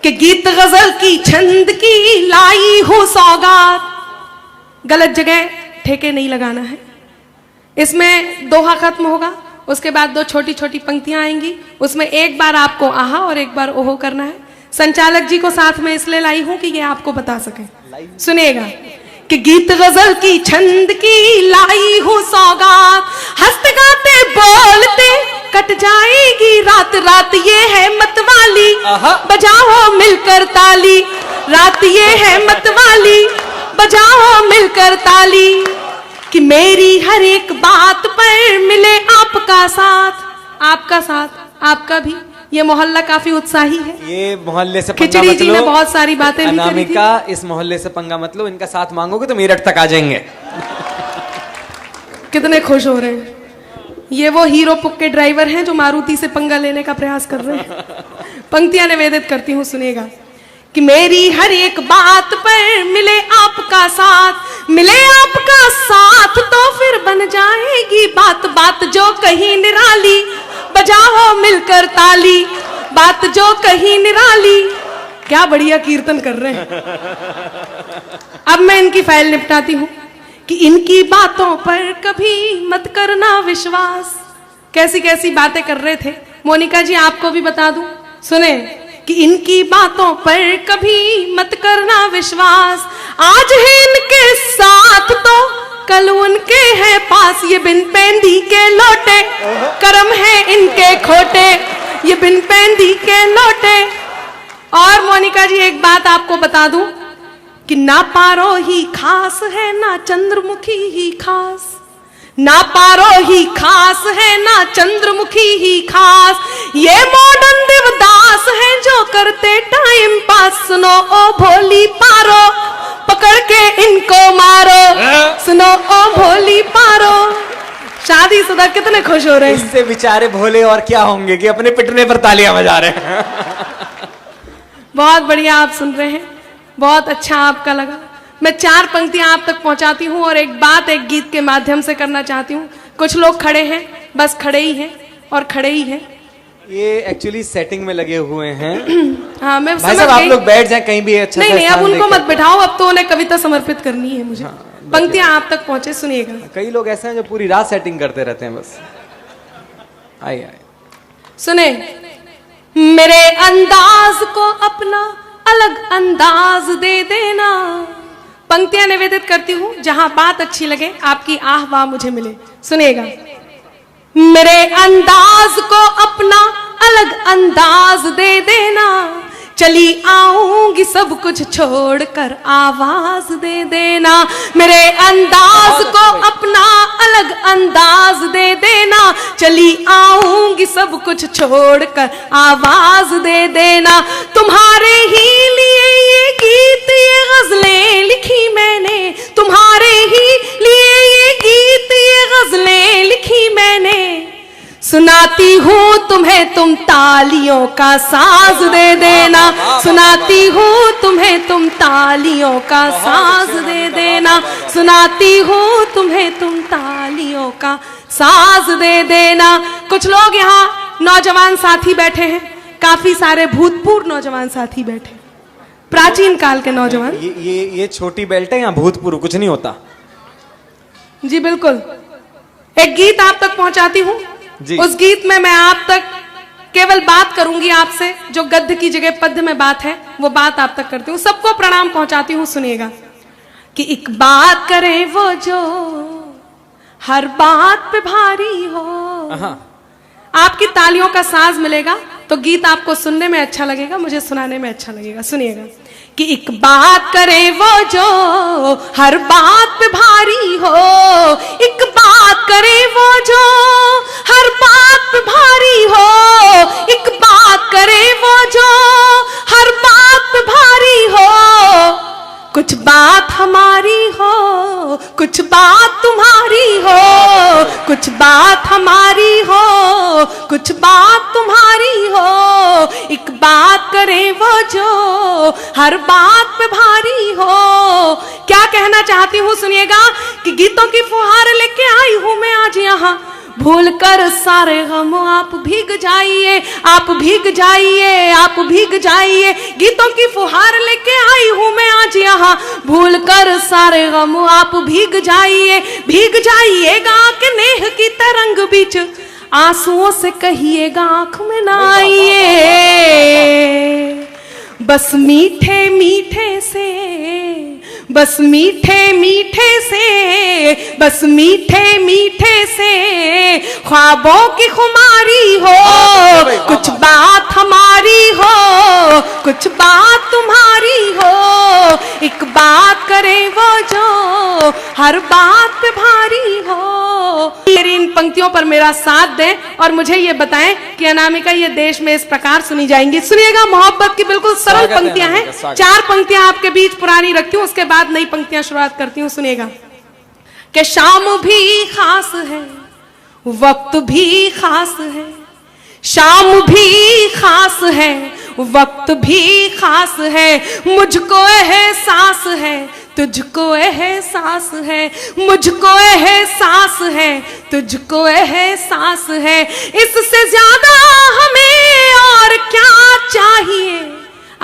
कि गीत गजल की छंद की लाई हूं सौगात। गलत जगह ठेके नहीं लगाना है। इसमें दोहा खत्म होगा, उसके बाद दो छोटी छोटी पंक्तियां आएंगी, उसमें एक बार आपको आहा और एक बार ओहो करना है। संचालक जी को साथ में इसलिए लाई हूं कि ये आपको बता सके। सुनिएगा कि गीत गजल की छंद की लाई हूं सौगात, हंसते गाते बोलते कट जाएगी रात, रात ये है मतवाली, बजाओ मिलकर ताली, रात ये है मतवाली, बजाओ मिलकर ताली, कि मेरी हर एक बात पर मिले आपका साथ, आपका साथ, आपका भी। ये मोहल्ला काफी उत्साही है। ये मोहल्ले से पंगा खिचड़ी मत जी लो। ने बहुत सारी बातें भी करी थी। अनामिका, इस मोहल्ले से पंगा मत लो, इनका साथ मांगोगे तो मेरठ तक आ जाएंगे। कितने खुश हो रहे हैं। ये वो हीरो पुक के ड्राइवर हैं जो मारुति से पंगा लेने का प्रयास कर रहे हैं। पंक्तियां निवेदित करती हूँ, सुनिएगा कि मेरी हर एक बात पर मिले आपका साथ, मिले आपका साथ तो फिर बन जाएगी बात, बात जो कहीं निराली, बजाओ मिलकर ताली, बात जो कहीं निराली। क्या बढ़िया कीर्तन कर रहे हैं। अब मैं इनकी फाइल निपटाती हूं कि इनकी बातों पर कभी मत करना विश्वास। कैसी कैसी बातें कर रहे थे। मोनिका जी आपको भी बता दूं, सुने कि इनकी बातों पर कभी मत करना विश्वास, आज है इनके साथ तो कल उनके हैं पास, ये बिन पेंदी के लौटे कर्म है इनके खोटे, ये बिन पेंदी के लौटे। और मोनिका जी एक बात आपको बता दूं कि ना पारो ही खास है ना चंद्रमुखी ही खास, ना पारो ही खास है ना चंद्रमुखी ही खास, ये मॉडर्न देवदास है जो करते टाइम पास। सुनो ओ भोली पारो, पकड़ के इनको मारो, सुनो ओ भोली पारो। शादीशुदा कितने खुश हो रहे हैं। इससे बेचारे भोले और क्या होंगे कि अपने पिटने पर तालियां बजा रहे हैं। बहुत बढ़िया आप सुन रहे हैं, बहुत अच्छा आपका लगा। मैं 4 पंक्तियां आप तक पहुंचाती हूं और एक बात एक गीत के माध्यम से करना चाहती हूं। कुछ लोग खड़े हैं, बस खड़े ही हैं और खड़े ही हैं। ये एक्चुअली सेटिंग में लगे हुए हैं। हाँ, मैं भाई साहब आप लोग बैठ जाएं कहीं भी अच्छा। नहीं, अब उनको मत बिठाओ, अब तो उन्हें कविता समर्पित करनी है मुझे। पंक्तियां आप तक पहुंचे, सुनिएगा। कई लोग ऐसे हैं जो पूरी रात सेटिंग करते रहते हैं बस। आइए सुने, मेरे अंदाज को अपना अलग अंदाज दे देना। पंक्तियां निवेदित करती हूं, जहां बात अच्छी लगे, आपकी आह वाह मुझे मिले। सुनिएगा, मेरे अंदाज को अपना अलग अंदाज दे देना, चली आऊंगी सब कुछ छोड़कर आवाज दे देना। मेरे अंदाज को अपना अलग अंदाज दे देना, चली आऊंगी सब कुछ छोड़कर आवाज दे देना। तुम्हारे ही लिए ये गीत ये गजलें लिखी मैंने, तुम्हारे ही लिए ये गीत ये गजलें लिखी मैंने, सुनाती हूँ तुम्हें तुम तालियों का साज दे देना, सुनाती हूँ तुम्हें तुम तालियों का साज दे देना, सुनाती हूँ तुम्हें तुम तालियों का साज दे देना। कुछ लोग यहाँ नौजवान साथी बैठे हैं, काफी सारे भूतपूर्व नौजवान साथी बैठे, प्राचीन काल के नौजवान। ये छोटी बेल्ट है, यहाँ भूतपूर्व कुछ नहीं होता। जी बिल्कुल। एक गीत आप तक पहुंचाती हूँ, उस गीत में मैं आप तक केवल बात करूंगी आपसे, जो गद्य की जगह पद्य में बात है वो बात आप तक करती हूँ। सबको प्रणाम पहुंचाती हूँ, सुनिएगा कि एक बात करे वो जो हर बात पे भारी हो। आपकी तालियों का साज मिलेगा तो गीत आपको सुनने में अच्छा लगेगा, मुझे सुनाने में अच्छा लगेगा। सुनिएगा कि एक बात करे वो जो हर बात पे भारी हो, एक बात करे वो जो हर बात पे भारी हो, एक बात करे वो जो हर बात पे भारी हो, कुछ बात हमारी हो, कुछ बात तुम्हारी हो, कुछ बात हमारी हो, कुछ बात तुम्हारी हो, एक बात करे वो जो हर बात पे भारी हो। क्या कहना चाहती हूँ सुनिएगा कि गीतों की फुहार लेके आई हूँ मैं आज यहाँ, भूल कर सारे गम आप भीग जाइए, आप भीग जाइए, आप भीग जाइए। गीतों की फुहार लेके आई हूं मैं आज यहाँ, भूल कर सारे गम आप भीग जाइए, भीग जाइएगा कि नेह की तरंग बीच आंसुओं से कहिएगा आंख में ना आइए। बस मीठे मीठे से, बस मीठे मीठे से, बस मीठे मीठे से ख्वाबों की खुमारी हो, कुछ बात हमारी हो, कुछ बात तुम्हारी हो, एक बात करे वो जो हर बात पे भारी हो। मेरी इन पंक्तियों पर मेरा साथ दें और मुझे ये बताएं कि अनामिका ये देश में इस प्रकार सुनी जाएंगी। सुनिएगा, मोहब्बत की बिल्कुल सरल पंक्तियां हैं, 4 पंक्तियां आपके बीच पुरानी रखती हूँ, उसके बाद नई पंक्तियां शुरुआत करती हूँ। सुनिएगा कि शाम भी खास है, वक्त भी खास है, शाम भी खास है, वक्त भी खास है, मुझको एहसास है, तुझको एहसास है, मुझको एहसास है, तुझको एहसास है, इससे ज्यादा हमें और क्या चाहिए।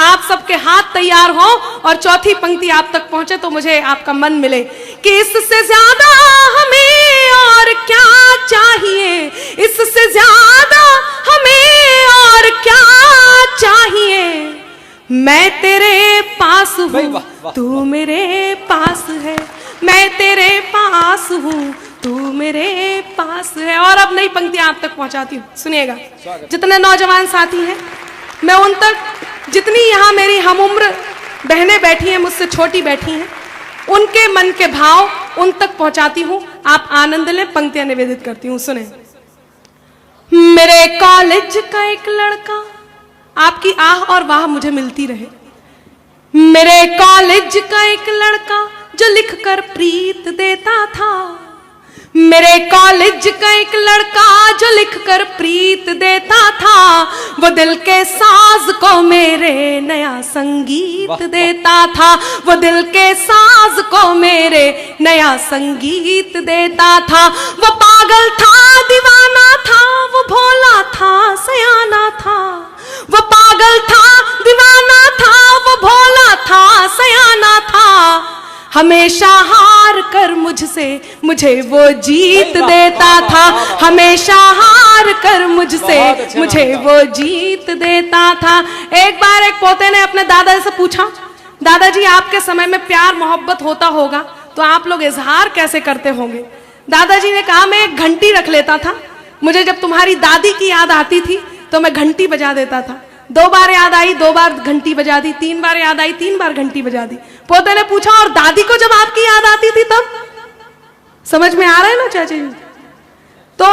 आप सबके हाथ तैयार हो और चौथी पंक्ति आप तक पहुंचे तो मुझे आपका मन मिले कि इससे ज्यादा हमें और क्या चाहिए, इससे ज्यादा हमें और क्या चाहिए। मैं तेरे पास हूँ, तू मेरे पास है, मैं तेरे पास हूँ, तू मेरे पास है। और अब नई पंक्तियां आप तक पहुंचाती हूँ। सुनिएगा, जितने नौजवान साथी हैं मैं उन तक, जितनी यहाँ मेरी हम उम्र बहनें बैठी हैं, मुझसे छोटी बैठी हैं, उनके मन के भाव उन तक पहुंचाती हूँ। आप आनंद लें, पंक्तियां निवेदित करती हूँ। सुने। मेरे कॉलेज का एक लड़का, आपकी आह और वाह मुझे मिलती रहे। मेरे कॉलेज का एक लड़का जो लिखकर प्रीत देता था, मेरे कॉलेज का एक लड़का जो लिखकर प्रीत देता था, वो दिल के साज को मेरे नया संगीत देता था, वो दिल के साज को मेरे नया संगीत देता था। वो पागल था, दीवाना था, वो भोला था, सयाना था, वो पागल था, दीवाना था, वो भोला था, सयाना था। हमेशा हार कर मुझसे मुझे वो जीत देता था, हमेशा हार कर मुझसे मुझे वो जीत देता था। एक बार एक पोते ने अपने दादा से पूछा, दादाजी आपके समय में प्यार मोहब्बत होता होगा तो आप लोग इजहार कैसे करते होंगे? दादाजी ने कहा, मैं एक घंटी रख लेता था, मुझे जब तुम्हारी दादी की याद आती थी तो मैं घंटी बजा देता था। 2 बार याद आई, 2 बार घंटी बजा दी, 3 बार याद आई, 3 बार घंटी बजा दी। पोते ने पूछा, और दादी को जब आपकी याद आती थी तब? समझ में आ रहा है ना चाची जी? तो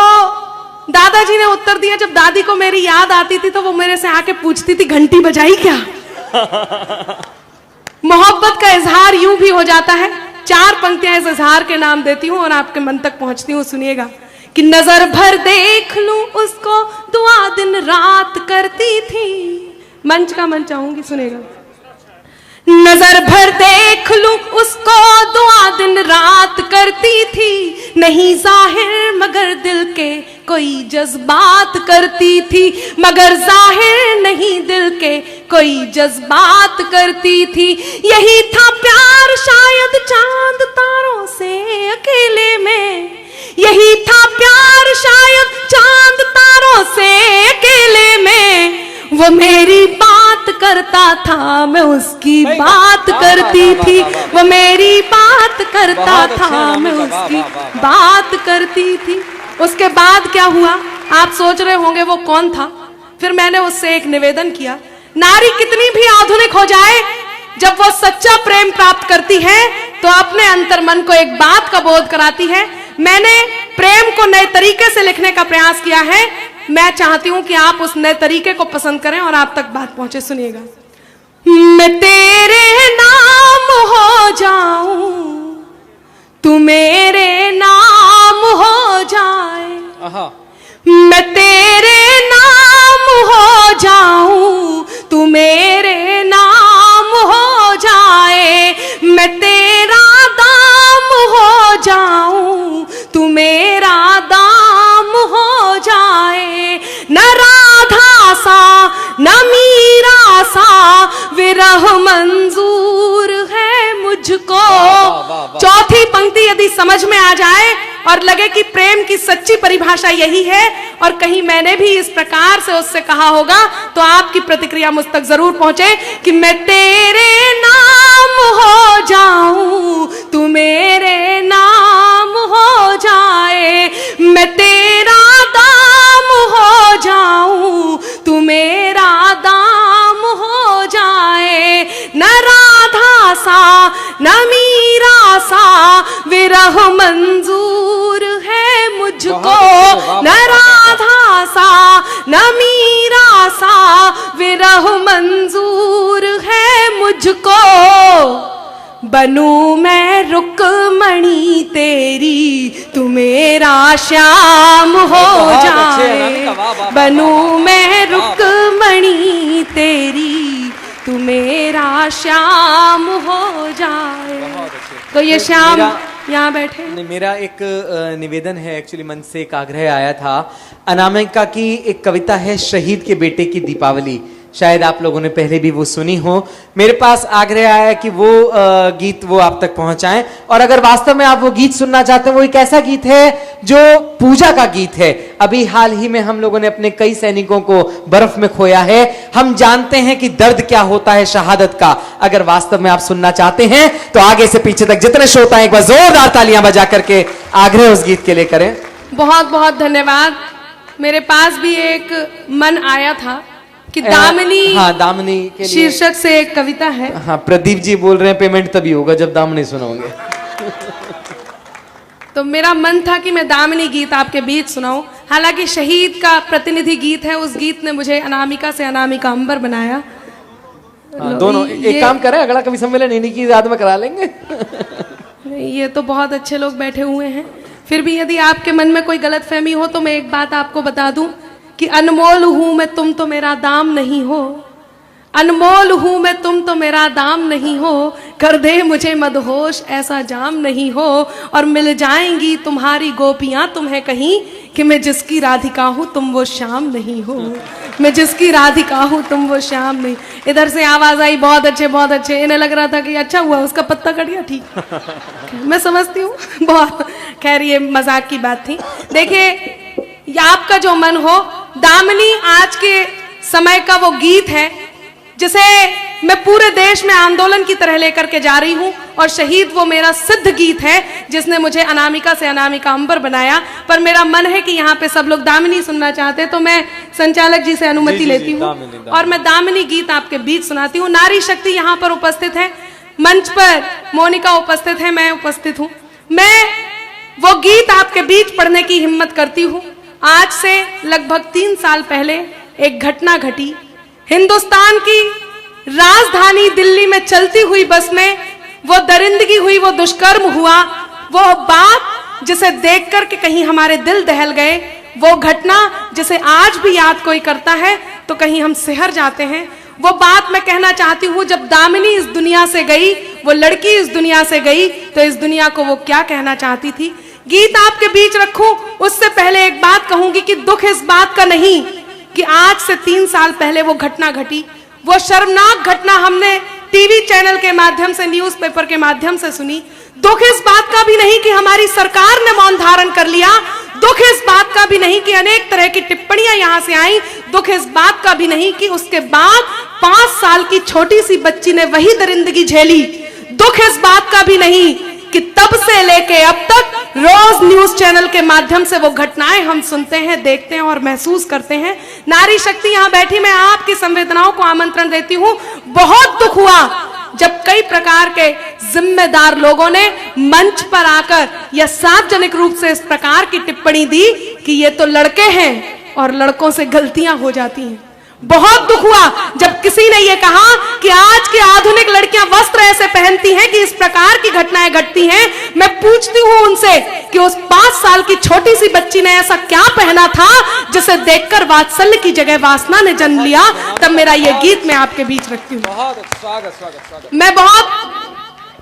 दादाजी ने उत्तर दिया, जब दादी को मेरी याद आती थी तो वो मेरे से आके पूछती थी घंटी बजाई क्या? मोहब्बत का इजहार यूं भी हो जाता है। 4 पंक्तियां इस इजहार के नाम देती हूं और आपके मन तक पहुंचती हूं। सुनिएगा कि नजर भर देख लूं उसको, दुआ दिन रात करती थी। मंच का मंच आऊंगी, सुनेगा। नजर भर देख लूं उसको, दुआ दिन रात करती थी, नहीं जाहिर मगर दिल के कोई जज्बात करती थी, मगर जाहिर नहीं दिल के कोई जज्बात करती थी। यही था प्यार शायद चांद तारों से अकेले में, यही था प्यार शायद चांद तारों से अकेले में। वो मेरी बात करता था, मैं उसकी बात करती थी, वो मेरी बात करता था, मैं उसकी बात करती थी। उसके बाद क्या हुआ आप सोच रहे होंगे वो कौन था? फिर मैंने उससे एक निवेदन किया, नारी कितनी भी आधुनिक हो जाए, जब वो सच्चा प्रेम प्राप्त करती है तो अपने अंतर्मन को एक बात का बोध कराती है। मैंने प्रेम को नए तरीके से लिखने का प्रयास किया है, मैं चाहती हूं कि आप उस नए तरीके को पसंद करें और आप तक बात पहुंचे। सुनिएगा, मैं तेरे नाम हो जाऊं, तू मेरे नाम हो जाए, मैं तेरे नाम हो जाऊं, तू मेरे नाम हो जाए, मैं तेरा दाम हो जाऊं, तू मेरा दाम न मीरा सा विरह मंजूर है मुझको। चौथी पंक्ति यदि समझ में आ जाए और लगे कि प्रेम की सच्ची परिभाषा यही है और कहीं मैंने भी इस प्रकार से उससे कहा होगा, तो आपकी प्रतिक्रिया मुझ तक जरूर पहुंचे कि मैं तेरे नाम हो जाऊं, तू मेरे नाम हो जाए, मैं तेरा दाम हो जाऊं, तू मेरा दाम हो जाए। न राधा सा न मीरा सा विरह मंजूर है मुझको, न राधा सा न मीरा सा विरह मंजूर है मुझको। बनूं मैं रुक्मणी तेरी, तू मेरा श्याम हो जाए, बनूं मैं रुक्मणी तेरी, तू मेरा श्याम हो जाए। तो ये श्याम यहाँ बैठे। मेरा एक निवेदन है, एक्चुअली मन से एक आग्रह आया था। अनामिका की एक कविता है शहीद के बेटे की दीपावली, शायद आप लोगों ने पहले भी वो सुनी हो। मेरे पास आग्रह आया कि वो गीत वो आप तक पहुंचाएं, और अगर वास्तव में आप वो गीत सुनना चाहते हैं, वो एक ऐसा गीत है जो पूजा का गीत है। अभी हाल ही में हम लोगों ने अपने कई सैनिकों को बर्फ में खोया है, हम जानते हैं कि दर्द क्या होता है शहादत का। अगर वास्तव में आप सुनना चाहते हैं तो आगे से पीछे तक जितने श्रोता हैं एक बार जोरदार तालियां बजा करके आग्रह उस गीत के लिए करें। बहुत बहुत धन्यवाद। मेरे पास भी एक मन आया था कि दामिनी, हाँ दामिनी के लिए शीर्षक से एक कविता है। हाँ प्रदीप जी बोल रहे हैं पेमेंट तभी होगा जब दामिनी सुनाओगे। तो मेरा मन था कि मैं दामिनी गीत आपके बीच सुनाऊं। हालांकि शहीद का प्रतिनिधि गीत है, उस गीत ने मुझे अनामिका से अनामिका अंबर बनाया। दोनों एक काम करें, अगला कवि सम्मेलन इन्हीं की याद में करा लेंगे। ये तो बहुत अच्छे लोग बैठे हुए हैं। फिर भी यदि आपके मन में कोई गलतफहमी हो तो मैं एक बात आपको बता दूं कि अनमोल हूं मैं, तुम तो मेरा दाम नहीं हो। अनमोल हूं मैं, तुम तो मेरा दाम नहीं हो। कर दे मुझे मदहोश ऐसा जाम नहीं हो, और मिल जाएंगी तुम्हारी गोपियां तुम्हें कहीं, कि मैं जिसकी राधिका हूं तुम वो श्याम नहीं हो। मैं जिसकी राधिका हूं तुम वो श्याम नहीं। इधर से आवाज आई बहुत अच्छे बहुत अच्छे। इन्हें लग रहा था कि अच्छा हुआ उसका पत्ता कट गया, ठीक मैं समझती हूँ बहुत। खैर ये मजाक की बात थी। देखिए ये आपका जो मन हो, दामिनी आज के समय का वो गीत है जिसे मैं पूरे देश में आंदोलन की तरह लेकर के जा रही हूं, और शहीद वो मेरा सिद्ध गीत है जिसने मुझे अनामिका से अनामिका अंबर बनाया। पर मेरा मन है कि यहाँ पे सब लोग दामिनी सुनना चाहते हैं, तो मैं संचालक जी से अनुमति लेती हूँ और मैं दामिनी गीत आपके बीच सुनाती हूँ। नारी शक्ति यहाँ पर उपस्थित है, मंच पर मोनिका उपस्थित है, मैं उपस्थित हूँ। मैं वो गीत आपके बीच पढ़ने की हिम्मत करती हूँ। आज से लगभग 3 साल पहले एक घटना घटी। हिंदुस्तान की राजधानी दिल्ली में चलती हुई बस में वो दरिंदगी हुई, वो दुष्कर्म हुआ, वो बात जिसे देख कर के कहीं हमारे दिल दहल गए, वो घटना जिसे आज भी याद कोई करता है तो कहीं हम सिहर जाते हैं। वो बात मैं कहना चाहती हूँ, जब दामिनी इस दुनिया से गई, वो लड़की इस दुनिया से गई, तो इस दुनिया को वो क्या कहना चाहती थी। गीत आपके बीच रखूं उससे पहले एक बात कहूंगी कि दुख इस बात का नहीं कि आज से 3 साल पहले वो घटना घटी। वो शर्मनाक घटना हमने टीवी चैनल के माध्यम से, न्यूज़पेपर के माध्यम से सुनी। दुख इस बात का भी नहीं कि हमारी सरकार ने मौन धारण कर लिया। दुख इस बात का भी नहीं कि अनेक तरह की टिप्पणियां यहां से आई। दुख इस बात का भी नहीं कि उसके बाद 5 साल की छोटी सी बच्ची ने वही दरिंदगी झेली। दुख इस बात का भी नहीं कि तब से लेके अब तक रोज न्यूज चैनल के माध्यम से वो घटनाएं हम सुनते हैं, देखते हैं और महसूस करते हैं। नारी शक्ति यहाँ बैठी, मैं आपकी संवेदनाओं को आमंत्रण देती हूँ। बहुत दुख हुआ जब कई प्रकार के जिम्मेदार लोगों ने मंच पर आकर या सार्वजनिक रूप से इस प्रकार की टिप्पणी दी कि ये तो लड़के हैं और लड़कों से गलतियां हो जाती हैं। बहुत दुख हुआ जब किसी ने यह कहा कि आज की आधुनिक लड़कियां वस्त्र ऐसे पहनती हैं कि इस प्रकार की घटनाएं घटती हैं। मैं पूछती हूं उनसे कि उस 5 साल की छोटी सी बच्ची ने ऐसा क्या पहना था जिसे देखकर वात्सल्य की जगह वासना ने जन्म लिया। तब मेरा यह गीत मैं आपके बीच रखती हूँ। स्वागत। मैं बहुत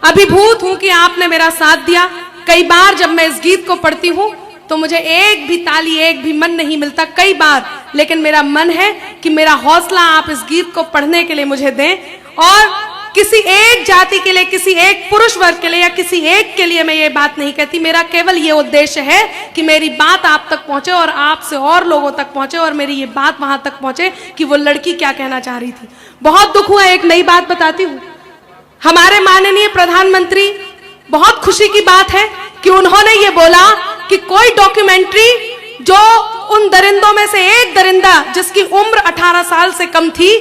अभिभूत हूं कि आपने मेरा साथ दिया। कई बार जब मैं इस गीत को पढ़ती हूँ तो मुझे एक भी ताली, एक भी मन नहीं मिलता। कई बार लेकिन मेरा मन है कि मेरा हौसला आप इस गीत को पढ़ने के लिए मुझे दें, और किसी एक जाति के लिए, किसी एक पुरुष वर्ग के लिए या किसी एक के लिए मैं ये बात नहीं कहती। मेरा केवल ये उद्देश्य है कि मेरी बात आप तक पहुंचे और आपसे और लोगों तक पहुंचे, और मेरी ये बात वहां तक पहुंचे कि वो लड़की क्या कहना चाह रही थी। बहुत दुख हुआ। एक नई बात बताती हूँ। हमारे माननीय प्रधानमंत्री, बहुत खुशी की बात है कि उन्होंने ये बोला कि कोई डॉक्यूमेंट्री जो उन दरिंदों में से एक दरिंदा जिसकी उम्र 18 साल से कम थी,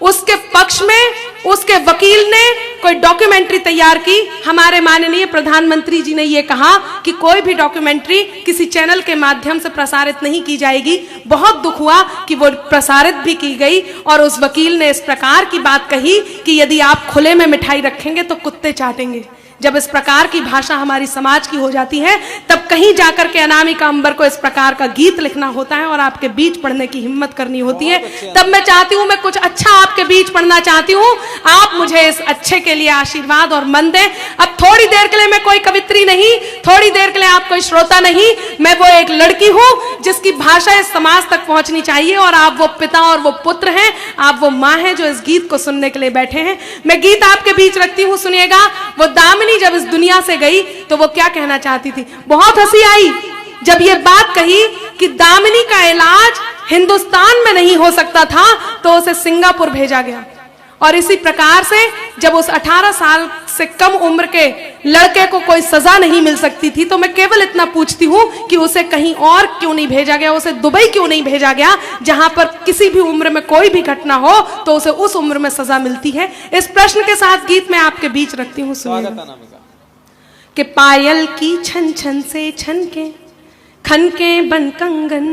उसके पक्ष में उसके वकील ने कोई डॉक्यूमेंट्री तैयार की। हमारे माननीय प्रधानमंत्री जी ने यह कहा कि कोई भी डॉक्यूमेंट्री किसी चैनल के माध्यम से प्रसारित नहीं की जाएगी। बहुत दुख हुआ कि वो प्रसारित भी की गई, और उस वकील ने इस प्रकार की बात कही कि यदि आप खुले में मिठाई रखेंगे तो कुत्ते चाटेंगे। जब इस प्रकार की भाषा हमारी समाज की हो जाती है, तब कहीं जाकर के अनामिका अंबर को इस प्रकार का गीत लिखना होता है और आपके बीच पढ़ने की हिम्मत करनी होती है। तब मैं चाहती हूं, मैं कुछ अच्छा आपके बीच पढ़ना चाहती हूं। आप मुझे इस अच्छे के लिए आशीर्वाद और मन दें। अब थोड़ी देर के लिए मैं कोई कवित्री नहीं, थोड़ी देर के लिए आप कोई श्रोता नहीं, मैं वो एक लड़की हूं जिसकी भाषा इस समाज तक पहुंचनी चाहिए, और आप वो पिता और वो पुत्र हैं, आप वो माँ हैं जो इस गीत को सुनने के लिए बैठे हैं। मैं गीत आपके बीच रखती हूँ, सुनिएगा। वो दामिनी जब इस दुनिया से गई तो वो क्या कहना चाहती थी। बहुत हंसी आई जब ये बात कही कि दामिनी का इलाज हिंदुस्तान में नहीं हो सकता था तो उसे सिंगापुर भेजा गया। और इसी प्रकार से जब उस 18 साल से कम उम्र के लड़के को कोई सजा नहीं मिल सकती थी, तो मैं केवल इतना पूछती हूं कि उसे कहीं और क्यों नहीं भेजा गया, उसे दुबई क्यों नहीं भेजा गया, जहां पर किसी भी उम्र में कोई भी घटना हो तो उसे उस उम्र में सजा मिलती है। इस प्रश्न के साथ गीत में आपके बीच रखती हूँ, सुनिएगा। कि पायल की छन छन से छनके खनके बन कंगन,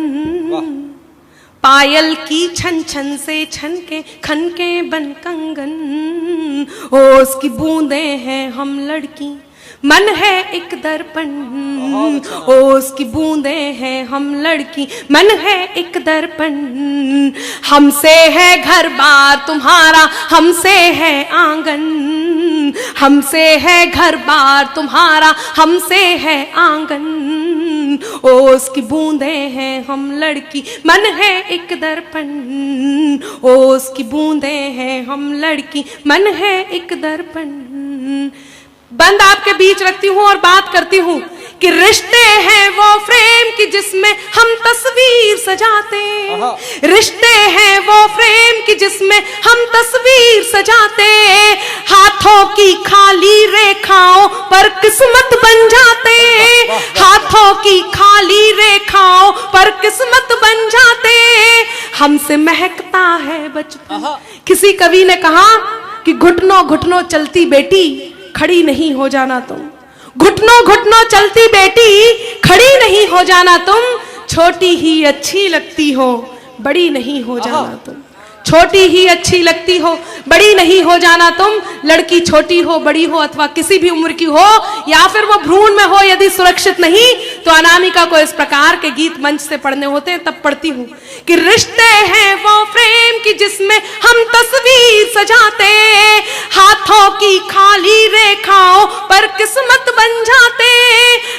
पायल की छन छन से छनके खनके बन कंगन, ओ उसकी बूंदें हैं हम लड़की, मन है एक दर्पण, ओ उसकी बूंदें हैं हम लड़की, मन है एक दर्पण, हमसे है घर बार तुम्हारा, हमसे है आंगन, हमसे है घर बार तुम्हारा, हमसे है आंगन, ओ उसकी बूंदें हैं हम लड़की, मन है एक दर्पण, ओ उसकी बूंदें हैं हम लड़की, मन है एक दर्पण। बंद आपके बीच रखती हूँ और बात करती हूँ कि रिश्ते हैं वो फ्रेम की जिसमें हम तस्वीर सजाते, रिश्ते हैं वो फ्रेम की जिसमें हम तस्वीर सजाते, हाथों की खाली रेखाओं पर किस्मत बन जाते, हाथों की खाली रेखाओं पर किस्मत बन जाते, हमसे महकता है बचपन। किसी कवि ने कहा कि घुटनों घुटनों चलती बेटी, खड़ी नहीं हो जाना तुम, घुटनों घुटनों चलती बेटी, खड़ी नहीं हो जाना तुम, छोटी ही अच्छी लगती हो, बड़ी नहीं हो जाना तुम, छोटी ही अच्छी लगती हो, बड़ी नहीं हो जाना तुम, लड़की छोटी हो, बड़ी हो अथवा किसी भी उम्र की हो, या फिर वो भ्रूण में हो, यदि सुरक्षित नहीं तो अनामिका को इस प्रकार के गीत मंच से पढ़ने होते हैं। तब पढ़ती हूँ कि रिश्ते हैं वो फ्रेम की जिसमें हम तस्वीर सजाते, हाथों की खाली रेखाओं पर किस्मत बन जाते,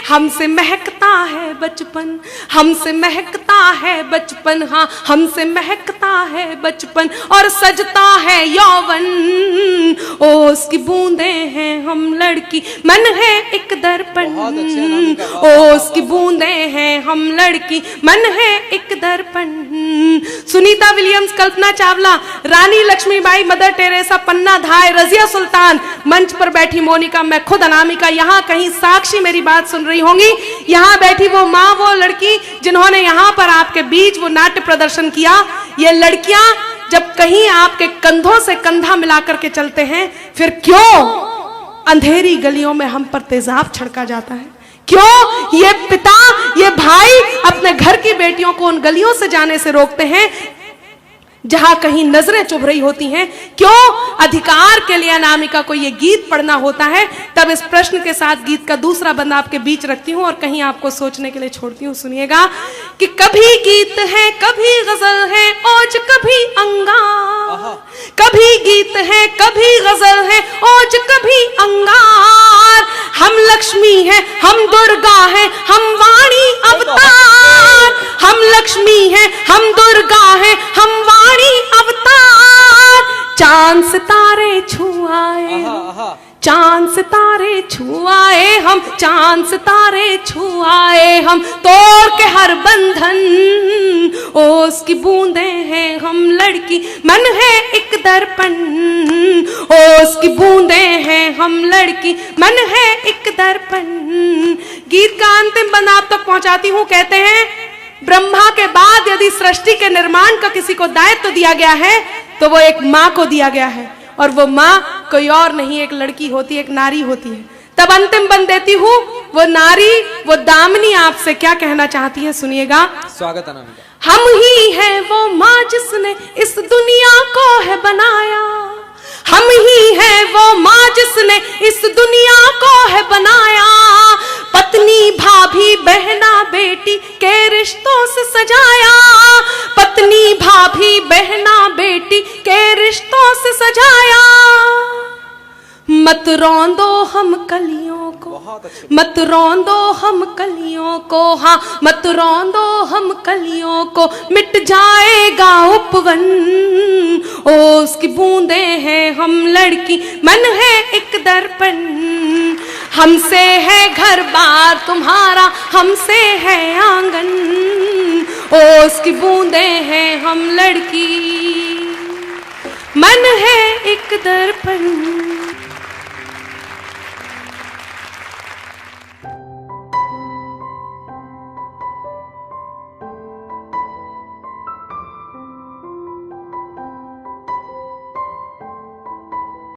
हमसे महकता है बचपन, हमसे महकता है बचपन, हाँ हमसे महकता है बचपन और सजता है यौवन, ओ उसकी बूंदें हैं हम लड़की, मन है एक दर्पण, ओ उसकी बूंदें हैं हम लड़की, मन है एक दर्पण। सुनीता विलियम्स, कल्पना चावला, रानी लक्ष्मीबाई, मदर टेरेसा, पन्ना धाय, रजिया सुल्तान, मंच पर बैठी मोनिका, मैं खुद अनामिका, यहाँ कहीं साक्षी मेरी बात सुन रही होंगी, यहाँ बैठी वो माँ, वो लड़की जिन्होंने यहाँ पर आपके बीच वो नाट्य प्रदर्शन किया। ये लड़कियां जब कहीं आपके कंधों से कंधा मिलाकर के चलते हैं, फिर क्यों अंधेरी गलियों में हम पर तेजाब छिड़का जाता है, क्यों ये पिता, ये भाई अपने घर की बेटियों को उन गलियों से जाने से रोकते हैं जहां कहीं नजरें चुभ रही होती हैं, क्यों अधिकार के लिए अनामिका को ये गीत पढ़ना होता है। तब इस प्रश्न के साथ गीत का दूसरा बंद आपके बीच रखती हूं और कहीं आपको सोचने के लिए छोड़ती हूं, सुनिएगा। कि कभी गीत है, कभी गजल है, ओज कभी अंगार, कभी गीत है, कभी गजल है, ओज कभी अंगार, हम लक्ष्मी हैं, हम दुर्गा हैं, हम वाणी अवतार, हम लक्ष्मी हैं, हम दुर्गा चांद सितारे छुआए, चांद सितारे छुआए हम, चांद सितारे छुआए हम, तोड़ के हर बंधन ओस की बूंदे हैं हम, लड़की मन है एक दर्पण ओस की बूंदे हैं हम, लड़की मन है एक दर्पण। गीत का अंतिम बंद आप तक पहुंचाती हूं। कहते हैं ब्रह्मा के बाद यदि सृष्टि के निर्माण का किसी को दायित्व दिया गया है तो वो एक माँ को दिया गया है, और वो माँ कोई और नहीं, एक लड़की होती है, एक नारी होती है। तब अंतिम बंद देती हूँ। वो नारी, वो दामिनी आपसे क्या कहना चाहती है, सुनिएगा। स्वागत अनामिका। हम ही है वो माँ जिसने इस दुनिया को है बनाया, हम ही है वो माँ जिसने इस दुनिया को है बनाया, पत्नी भाभी बहना बेटी के रिश्तों से सजाया, पत्नी भाभी बहना बेटी के रिश्तों से सजाया। मत रौंदो हम कलियों को, मत रौंदो हम कलियों को, हाँ मत रौंदो हम कलियों को, मिट जाएगा उपवन ओस की बूंदे हैं हम, लड़की मन है एक दर्पण। हमसे है घर बार तुम्हारा, हमसे है आंगन ओस की बूंदे हैं हम, लड़की मन है एक दर्पण।